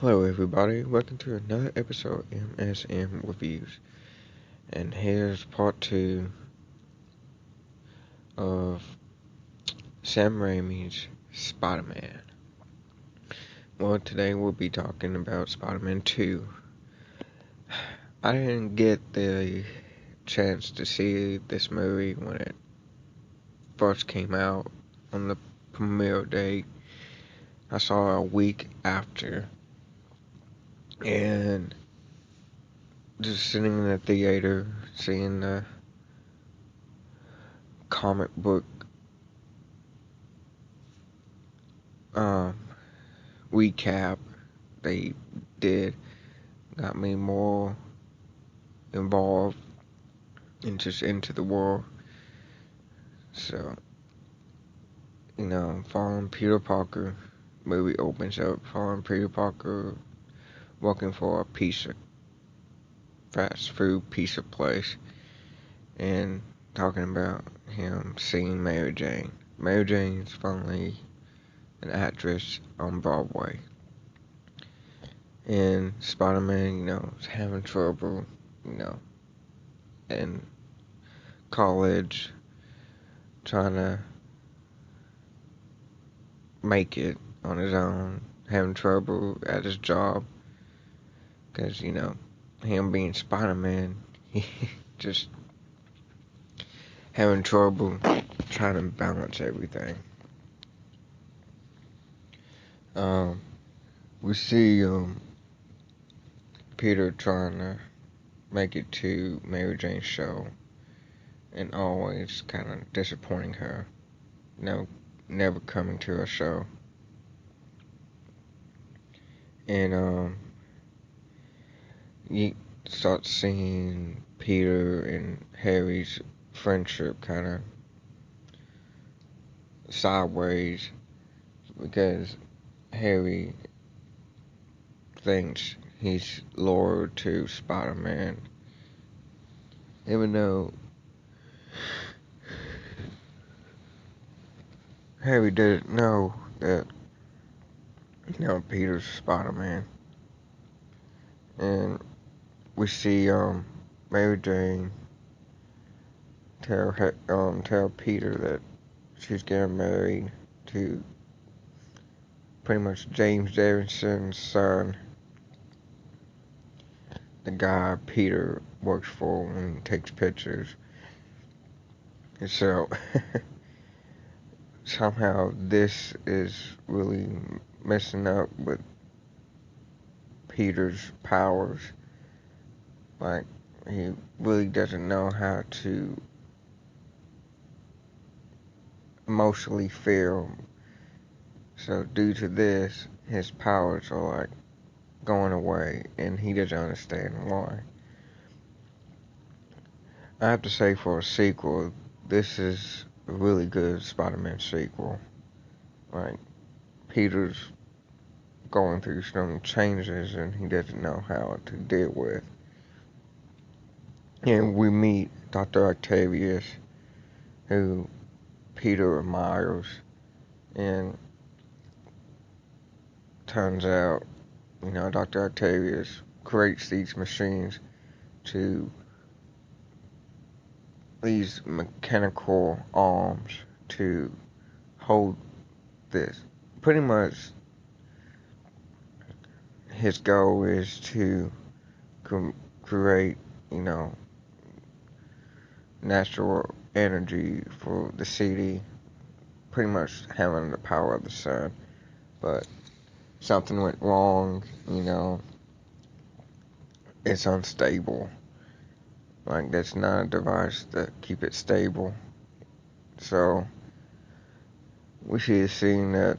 Hello everybody, welcome to another episode of M.S.M Reviews. And here's part 2 of Sam Raimi's Spider-Man. Well, today we'll be talking about Spider-Man 2. I didn't get the chance to see this movie when it first came out on the premiere date. I saw it a week after. And just sitting in the theater, seeing the comic book recap they did got me more involved and just into the world. So, following Peter Parker, movie opens up following Peter Parker working for a fast food pizza place, and talking about him seeing Mary Jane. Mary Jane's finally an actress on Broadway. And Spider-Man, is having trouble, in college, trying to make it on his own, having trouble at his job, because, him being Spider-Man, he just having trouble trying to balance everything. We see, Peter trying to make it to Mary Jane's show, and always kind of disappointing her, never coming to her show. And you start seeing Peter and Harry's friendship kind of sideways, because Harry thinks he's loyal to Spider-Man, even though Harry didn't know that, Peter's Spider-Man. And we see Mary Jane tell Peter that she's getting married to pretty much James Davidson's son, the guy Peter works for and takes pictures. And so somehow this is really messing up with Peter's powers. Like, he really doesn't know how to emotionally feel. So due to this, his powers are like going away, and he doesn't understand why. I have to say, for a sequel, this is a really good Spider-Man sequel. Like, Peter's going through some changes and he doesn't know how to deal with. And we meet Dr. Octavius, who Peter admires, and turns out, Dr. Octavius creates these mechanical arms to hold this. Pretty much his goal is to create, natural energy for the city, pretty much having the power of the sun. But something went wrong, it's unstable. Like, that's not a device that keep it stable. So we see a scene that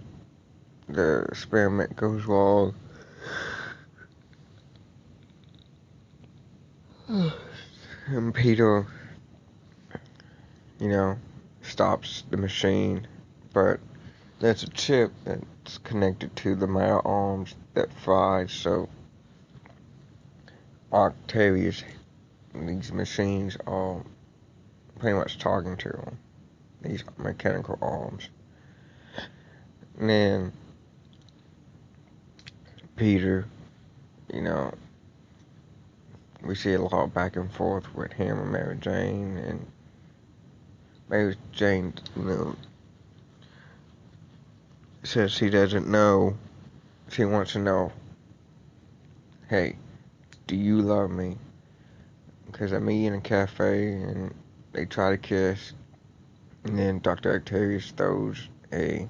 the experiment goes wrong. And Peter, stops the machine, but there's a chip that's connected to the metal arms that fries, so Octavius, these machines are pretty much talking to him, these mechanical arms. And then Peter, you know, we see a lot back and forth with him and Mary Jane, and Mary Jane, says she doesn't know. She wants to know, hey, do you love me? Because I meet in a cafe and they try to kiss, and then Dr. Octavius throws a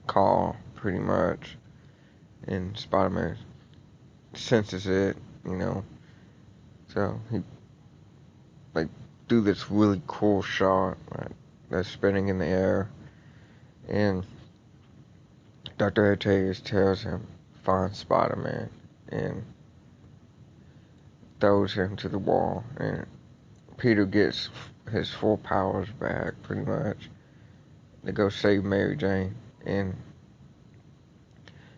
call, pretty much, and Spider-Man senses it, So he like do this really cool shot that's spinning in the air, and Dr. Octavius tells him find Spider-Man and throws him to the wall, and Peter gets his full powers back, pretty much, to go save Mary Jane, and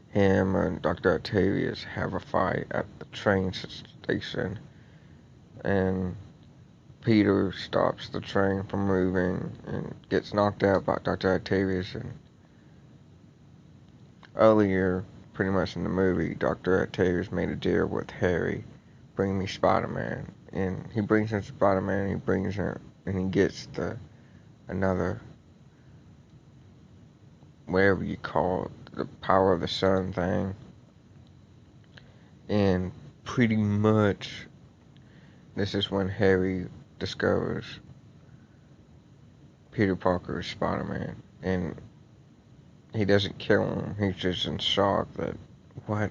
him and Dr. Octavius have a fight at the train station, and Peter stops the train from moving and gets knocked out by Dr. Octavius. And earlier, pretty much in the movie, Dr. Octavius made a deal with Harry, bring me Spider-Man, and he brings him Spider-Man, he brings him, and he gets another, whatever you call it, the power of the sun thing, and pretty much this is when Harry discovers Peter Parker is Spider-Man, and he doesn't kill him, he's just in shock that, what?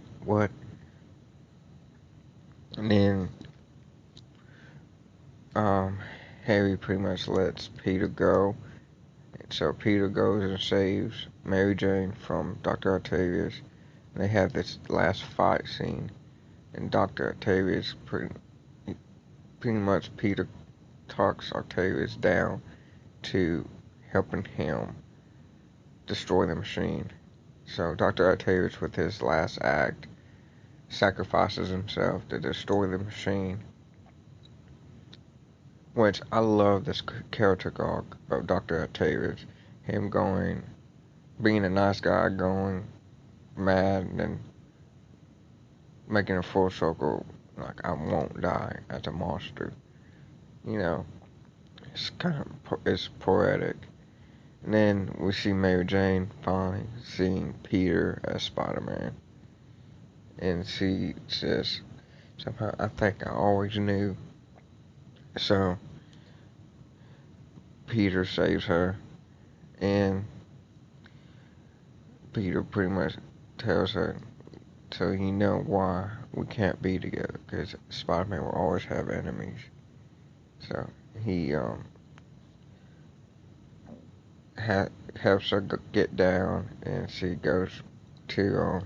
And then, Harry pretty much lets Peter go, so Peter goes and saves Mary Jane from Dr. Octavius, and they have this last fight scene, and Dr. Octavius, pretty much Peter talks Octavius down to helping him destroy the machine. So Dr. Octavius, with his last act, sacrifices himself to destroy the machine. Which I love this character arc of Dr. Octavius. Him being a nice guy, going mad, and then making a full circle, like, I won't die as a monster. It's it's poetic. And then we see Mary Jane finally seeing Peter as Spider-Man. And she says, somehow, I think I always knew. So, Peter saves her. And Peter pretty much tells her, so you know why we can't be together. Because Spider-Man will always have enemies. So, he, helps her get down, and she goes to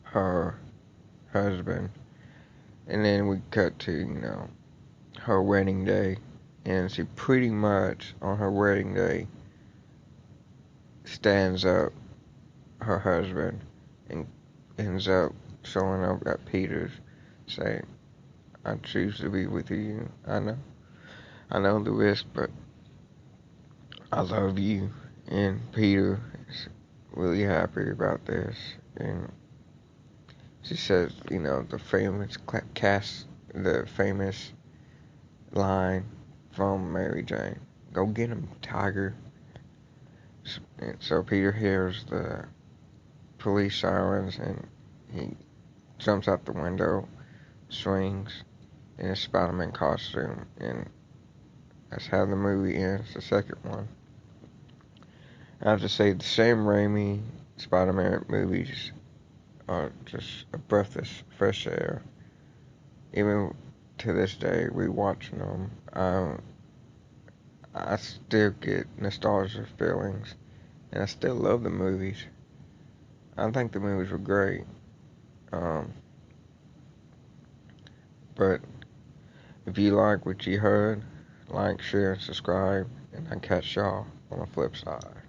her husband, and then we cut to her wedding day, and she pretty much on her wedding day stands up her husband and ends up showing up at Peter's, saying, I choose to be with you. I know the risk, but I love you. And Peter is really happy about this. And she says, the famous line from Mary Jane, go get him, tiger. And so Peter hears the police sirens, and he jumps out the window, swings in his Spider-Man costume, and that's how the movie ends, the second one. I have to say, the Sam Raimi Spider-Man movies are just a breath of fresh air. Even to this day, rewatching them, I still get nostalgia feelings, and I still love the movies. I think the movies were great. But if you like what you heard, like, share, and subscribe, and I'll catch y'all on the flip side.